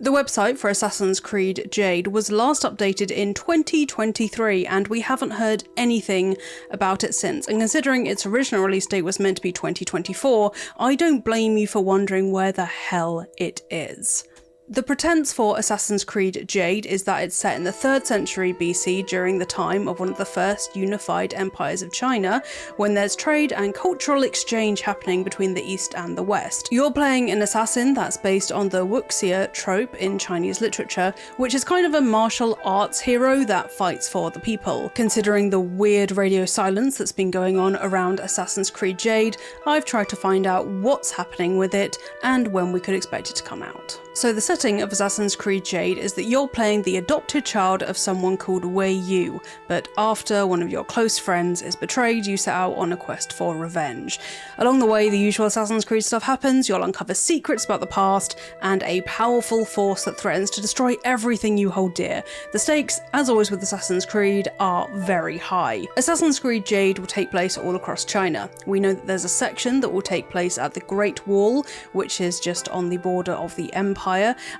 The website for Assassin's Creed Jade was last updated in 2023 and we haven't heard anything about it since, and considering its original release date was meant to be 2024, I don't blame you for wondering where the hell it is. The pretense for Assassin's Creed Jade is that it's set in the 3rd century BC during the time of one of the first unified empires of China, when there's trade and cultural exchange happening between the East and the West. You're playing an assassin that's based on the wuxia trope in Chinese literature, which is kind of a martial arts hero that fights for the people. Considering the weird radio silence that's been going on around Assassin's Creed Jade, I've tried to find out what's happening with it and when we could expect it to come out. So the setting of Assassin's Creed Jade is that you're playing the adopted child of someone called Wei Yu, but after one of your close friends is betrayed, you set out on a quest for revenge. Along the way, the usual Assassin's Creed stuff happens. You'll uncover secrets about the past and a powerful force that threatens to destroy everything you hold dear. The stakes, as always with Assassin's Creed, are very high. Assassin's Creed Jade will take place all across China. We know that there's a section that will take place at the Great Wall, which is just on the border of the Empire,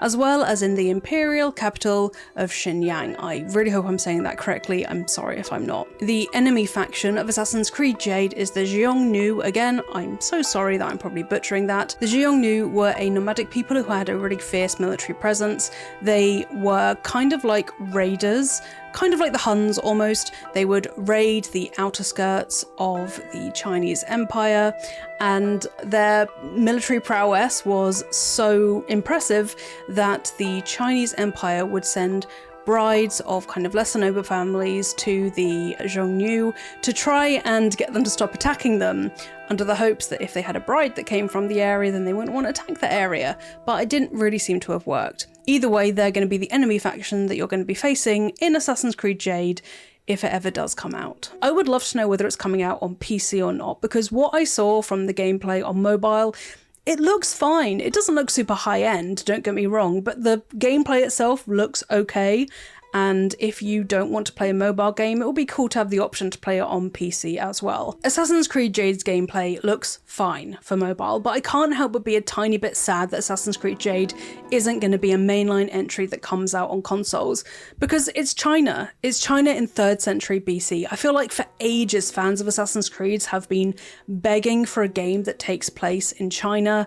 as well as in the imperial capital of Xinjiang. I really hope I'm saying that correctly, I'm sorry if I'm not. The enemy faction of Assassin's Creed Jade is the Xiongnu. Again, I'm so sorry that I'm probably butchering that. The Xiongnu were a nomadic people who had a really fierce military presence. They were kind of like raiders, kind of like the Huns almost. They would raid the outer skirts of the Chinese Empire, and their military prowess was so impressive that the Chinese Empire would send brides of kind of lesser noble families to the Xiongnu to try and get them to stop attacking them, under the hopes that if they had a bride that came from the area, then they wouldn't want to attack the area, but it didn't really seem to have worked. Either way, they're going to be the enemy faction that you're going to be facing in Assassin's Creed Jade, if it ever does come out. I would love to know whether it's coming out on PC or not, because what I saw from the gameplay on mobile, it looks fine. It doesn't look super high-end, don't get me wrong, but the gameplay itself looks okay. And if you don't want to play a mobile game, it will be cool to have the option to play it on PC as well. Assassin's Creed Jade's gameplay looks fine for mobile, but I can't help but be a tiny bit sad that Assassin's Creed Jade isn't going to be a mainline entry that comes out on consoles, because it's China. It's China in 3rd century BC. I feel like for ages fans of Assassin's Creed have been begging for a game that takes place in China,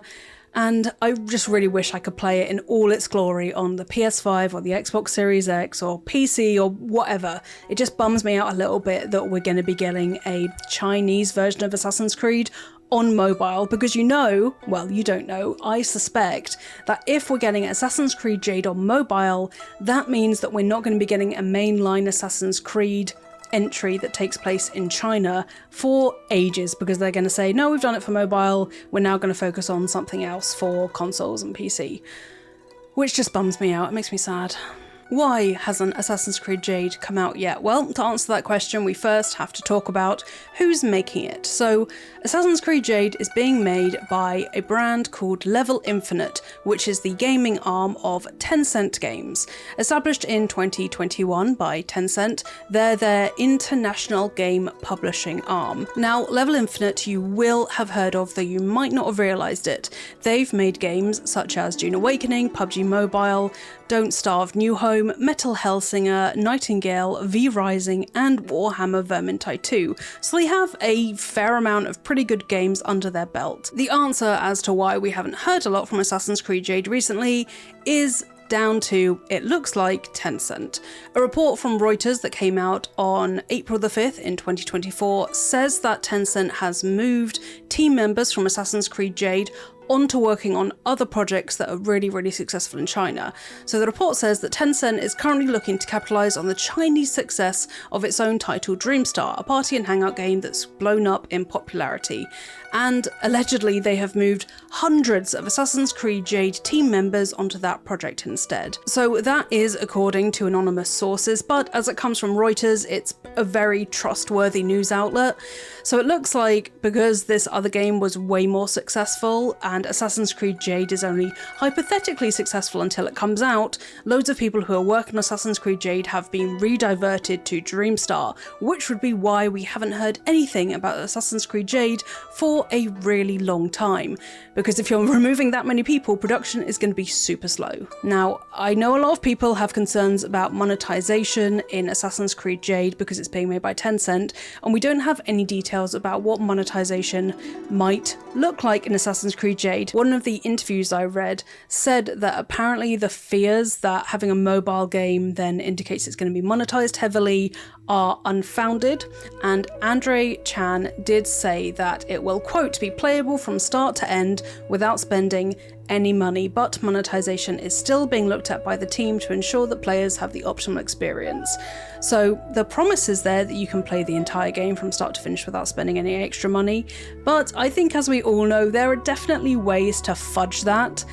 and I just really wish I could play it in all its glory on the PS5 or the Xbox Series X or PC or whatever. It just bums me out a little bit that we're going to be getting a Chinese version of Assassin's Creed on mobile, because you know, well, you don't know, I suspect that if we're getting Assassin's Creed Jade on mobile, that means that we're not going to be getting a mainline Assassin's Creed entry that takes place in China for ages, because they're going to say, no, we've done it for mobile, we're now going to focus on something else for consoles and PC. Which just bums me out, it makes me sad. Why hasn't Assassin's Creed Jade come out yet? Well, to answer that question, we first have to talk about who's making it. So, Assassin's Creed Jade is being made by a brand called Level Infinite, which is the gaming arm of Tencent Games. Established in 2021 by Tencent, they're their international game publishing arm. Now, Level Infinite you will have heard of, though you might not have realised it. They've made games such as Dune Awakening, PUBG Mobile, Don't Starve New Home, Metal Hellsinger, Nightingale, V Rising, and Warhammer Vermintide 2, so they have a fair amount of pretty good games under their belt. The answer as to why we haven't heard a lot from Assassin's Creed Jade recently is down to, it looks like, Tencent. A report from Reuters that came out on April the 5th in 2024 says that Tencent has moved team members from Assassin's Creed Jade onto working on other projects that are really successful in China. So the report says that Tencent is currently looking to capitalise on the Chinese success of its own title Dreamstar, a party and hangout game that's blown up in popularity. And allegedly they have moved hundreds of Assassin's Creed Jade team members onto that project instead. So that is according to anonymous sources, but as it comes from Reuters, it's a very trustworthy news outlet. So it looks like because this other game was way more successful and and Assassin's Creed Jade is only hypothetically successful until it comes out, loads of people who are working on Assassin's Creed Jade have been rediverted to Dreamstar, which would be why we haven't heard anything about Assassin's Creed Jade for a really long time. Because if you're removing that many people, production is going to be super slow. Now, I know a lot of people have concerns about monetization in Assassin's Creed Jade because it's being made by Tencent, and we don't have any details about what monetization might look like in Assassin's Creed Jade. One of the interviews I read said that apparently the fears that having a mobile game then indicates it's going to be monetized heavily are unfounded, and Andre Chan did say that it will, quote, be playable from start to end without spending any money, but monetization is still being looked at by the team to ensure that players have the optimal experience. So the promise is there that you can play the entire game from start to finish without spending any extra money, but I think, as we all know, there are definitely ways to fudge that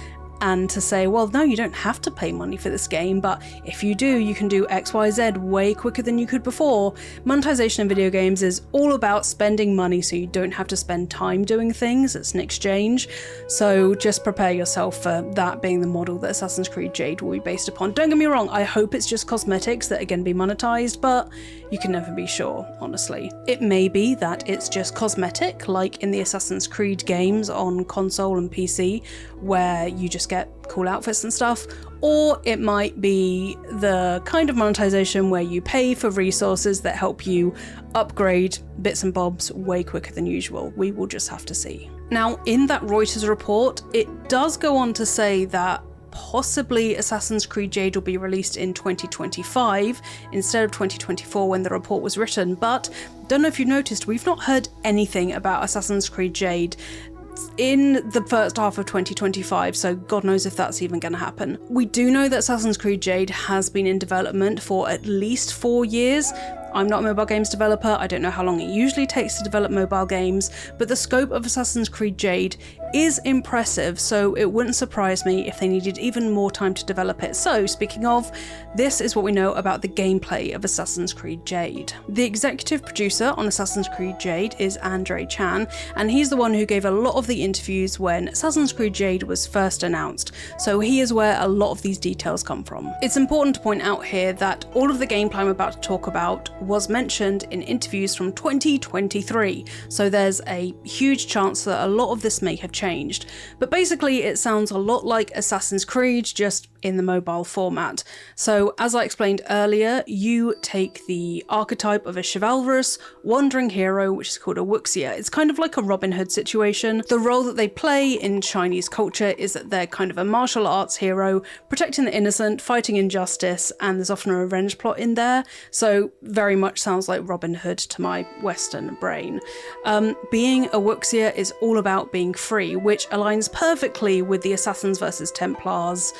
and to say, well, no, you don't have to pay money for this game, but if you do, you can do XYZ way quicker than you could before. Monetization in video games is all about spending money so you don't have to spend time doing things. It's an exchange. So just prepare yourself for that being the model that Assassin's Creed Jade will be based upon. Don't get me wrong, I hope it's just cosmetics that are going to be monetized, but you can never be sure, honestly. It may be that it's just cosmetic, like in the Assassin's Creed games on console and PC, where you just get cool outfits and stuff, or it might be the kind of monetization where you pay for resources that help you upgrade bits and bobs way quicker than usual. We will just have to see. Now, in that Reuters report, it does go on to say that possibly Assassin's Creed Jade will be released in 2025 instead of 2024 when the report was written, but don't know if you've noticed, we've not heard anything about Assassin's Creed Jade in the first half of 2025, so God knows if that's even going to happen. We do know that Assassin's Creed Jade has been in development for at least 4 years. I'm not a mobile games developer, I don't know how long it usually takes to develop mobile games, but the scope of Assassin's Creed Jade is impressive, so it wouldn't surprise me if they needed even more time to develop it. So, speaking of, this is what we know about the gameplay of Assassin's Creed Jade. The executive producer on Assassin's Creed Jade is Andre Chan, and he's the one who gave a lot of the interviews when Assassin's Creed Jade was first announced, so he is where a lot of these details come from. It's important to point out here that all of the gameplay I'm about to talk about was mentioned in interviews from 2023, so there's a huge chance that a lot of this may have changed. But basically it sounds a lot like Assassin's Creed, just in the mobile format. So as I explained earlier, you take the archetype of a chivalrous, wandering hero, which is called a wuxia. It's kind of like a Robin Hood situation. The role that they play in Chinese culture is that they're kind of a martial arts hero, protecting the innocent, fighting injustice, and there's often a revenge plot in there. So very much sounds like Robin Hood to my Western brain. Being a wuxia is all about being free, which aligns perfectly with the Assassins versus Templars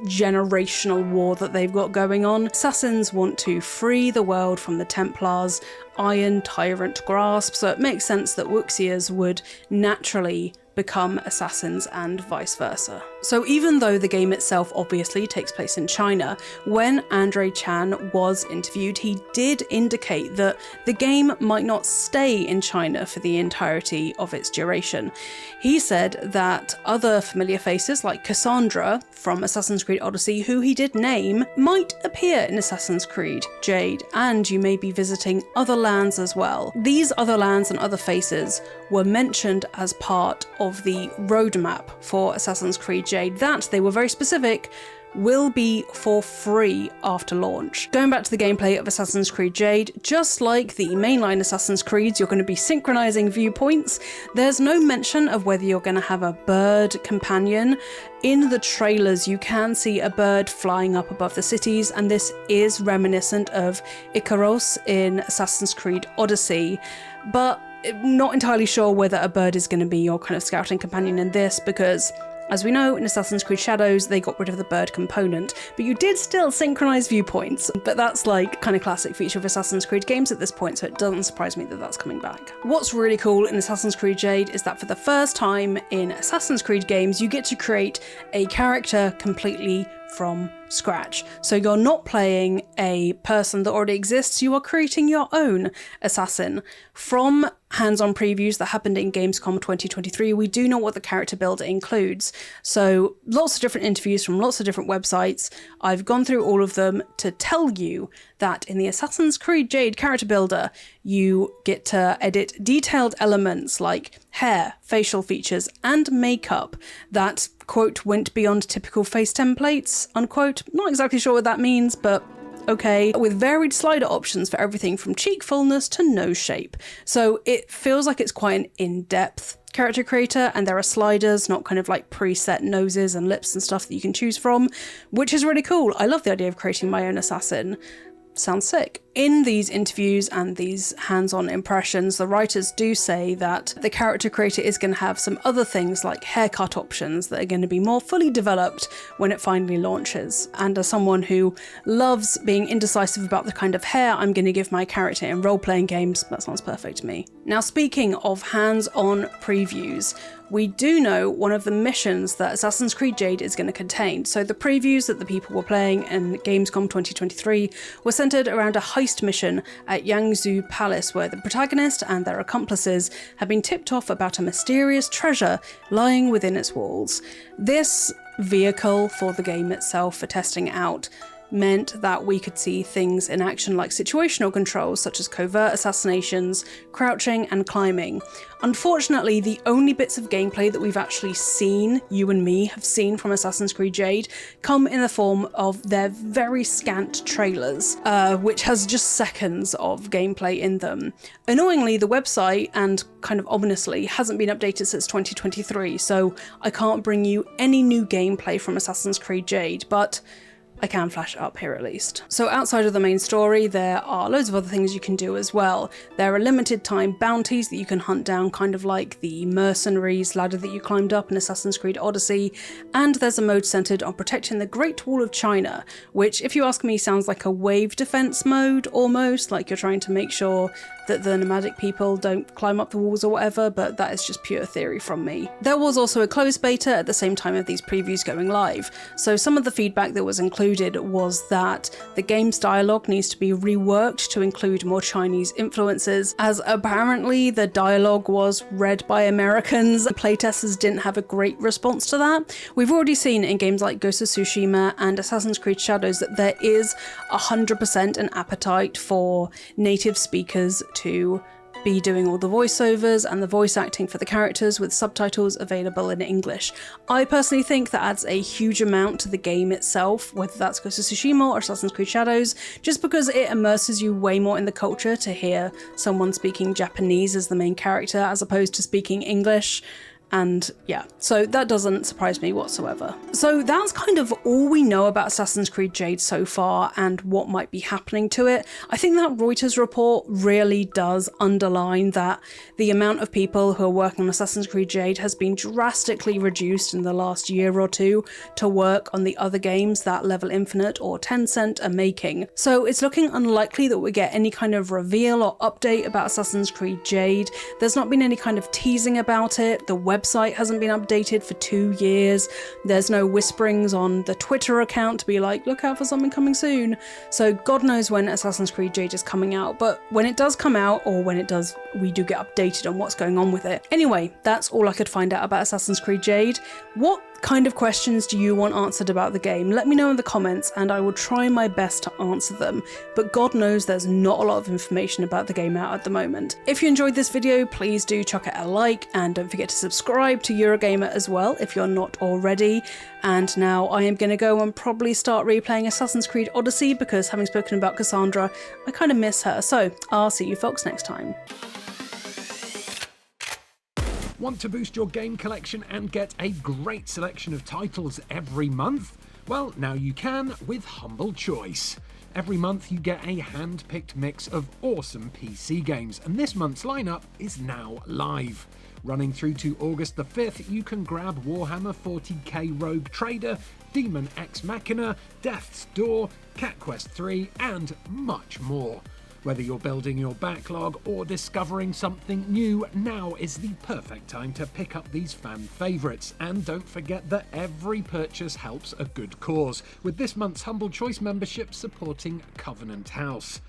generational war that they've got going on. Assassins want to free the world from the Templars' iron tyrant grasp, so it makes sense that wuxias would naturally become assassins and vice versa. So even though the game itself obviously takes place in China, when Andre Chan was interviewed, he did indicate that the game might not stay in China for the entirety of its duration. He said that other familiar faces like Cassandra from Assassin's Creed Odyssey, who he did name, might appear in Assassin's Creed Jade, and you may be visiting other lands as well. These other lands and other faces were mentioned as part of the roadmap for Assassin's Creed Jade, that they were very specific, will be for free after launch. Going back to the gameplay of Assassin's Creed Jade, just like the mainline Assassin's Creeds, you're going to be synchronizing viewpoints. There's no mention of whether you're going to have a bird companion. In the trailers, you can see a bird flying up above the cities, and this is reminiscent of Icaros in Assassin's Creed Odyssey, but I'm not entirely sure whether a bird is going to be your kind of scouting companion in this, because as we know, in Assassin's Creed Shadows, they got rid of the bird component, but you did still synchronize viewpoints. But that's like kind of classic feature of Assassin's Creed games at this point, so it doesn't surprise me that that's coming back. What's really cool in Assassin's Creed Jade is that for the first time in Assassin's Creed games, you get to create a character completely from scratch. So you're not playing a person that already exists, you are creating your own assassin. From hands-on previews that happened in Gamescom 2023, we do know what the character builder includes. So lots of different interviews from lots of different websites. I've gone through all of them to tell you that in the Assassin's Creed Jade character builder, you get to edit detailed elements like hair, facial features, and makeup that, quote, went beyond typical face templates, unquote. Not exactly sure what that means, but okay, with varied slider options for everything from cheek fullness to nose shape. So it feels like it's quite an in-depth character creator, and there are sliders, not kind of like preset noses and lips and stuff that you can choose from, which is really cool. I love the idea of creating my own assassin. Sounds sick. In these interviews and these hands-on impressions, the writers do say that the character creator is going to have some other things like haircut options that are going to be more fully developed when it finally launches. And as someone who loves being indecisive about the kind of hair I'm going to give my character in role-playing games, that sounds perfect to me. Now, speaking of hands-on previews, we do know one of the missions that Assassin's Creed Jade is going to contain. So the previews that the people were playing in Gamescom 2023 were centered around a heist mission at Yangzhou Palace, where the protagonist and their accomplices have been tipped off about a mysterious treasure lying within its walls. This vehicle for the game itself, for testing it out, meant that we could see things in action like situational controls such as covert assassinations, crouching and climbing. Unfortunately, the only bits of gameplay that we've actually seen, you and me have seen from Assassin's Creed Jade, come in the form of their very scant trailers, which has just seconds of gameplay in them. Annoyingly, the website, and kind of ominously, hasn't been updated since 2023, so I can't bring you any new gameplay from Assassin's Creed Jade, but I can flash it up here at least. So outside of the main story, there are loads of other things you can do as well. There are limited time bounties that you can hunt down, kind of like the mercenaries ladder that you climbed up in Assassin's Creed Odyssey, and there's a mode centered on protecting the Great Wall of China, which, if you ask me, sounds like a wave defense mode almost, like you're trying to make sure that the nomadic people don't climb up the walls or whatever, but that is just pure theory from me. There was also a closed beta at the same time of these previews going live, so some of the feedback that was included was that the game's dialogue needs to be reworked to include more Chinese influences, as apparently the dialogue was read by Americans. Playtesters didn't have a great response to that. We've already seen in games like Ghost of Tsushima and Assassin's Creed Shadows that there is 100% an appetite for native speakers to be doing all the voiceovers and the voice acting for the characters with subtitles available in English. I personally think that adds a huge amount to the game itself, whether that's Ghost of Tsushima or Assassin's Creed Shadows, just because it immerses you way more in the culture to hear someone speaking Japanese as the main character as opposed to speaking English. And yeah, so that doesn't surprise me whatsoever. So that's kind of all we know about Assassin's Creed Jade so far and what might be happening to it. I think that Reuters report really does underline that the amount of people who are working on Assassin's Creed Jade has been drastically reduced in the last year or two to work on the other games that Level Infinite or Tencent are making. So it's looking unlikely that we get any kind of reveal or update about Assassin's Creed Jade. There's not been any kind of teasing about it. The website hasn't been updated for 2 years. There's no whisperings on the Twitter account to be like, look out for something coming soon. So God knows when Assassin's Creed Jade is coming out, but when it does come out, or when it does, we do get updated on what's going on with it. Anyway, that's all I could find out about Assassin's Creed Jade. What kind of questions do you want answered about the game? Let me know in the comments and I will try my best to answer them, but God knows there's not a lot of information about the game out at the moment. If you enjoyed this video, please do chuck it a like and don't forget to subscribe to Eurogamer as well if you're not already. And now I am going to go and probably start replaying Assassin's Creed Odyssey because, having spoken about Cassandra, I kind of miss her. So I'll see you folks next time. Want to boost your game collection and get a great selection of titles every month? Well, now you can with Humble Choice. Every month you get a hand-picked mix of awesome PC games, and this month's lineup is now live. Running through to August the 5th, you can grab Warhammer 40k Rogue Trader, Demon Ex Machina, Death's Door, Cat Quest 3, and much more. Whether you're building your backlog or discovering something new, now is the perfect time to pick up these fan favourites. And don't forget that every purchase helps a good cause, with this month's Humble Choice membership supporting Covenant House.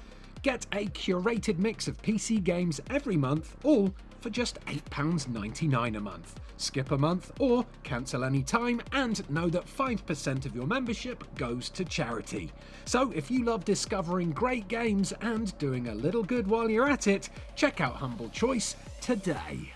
Get a curated mix of PC games every month, all for just £8.99 a month. Skip a month or cancel any time, and know that 5% of your membership goes to charity. So if you love discovering great games and doing a little good while you're at it, check out Humble Choice today.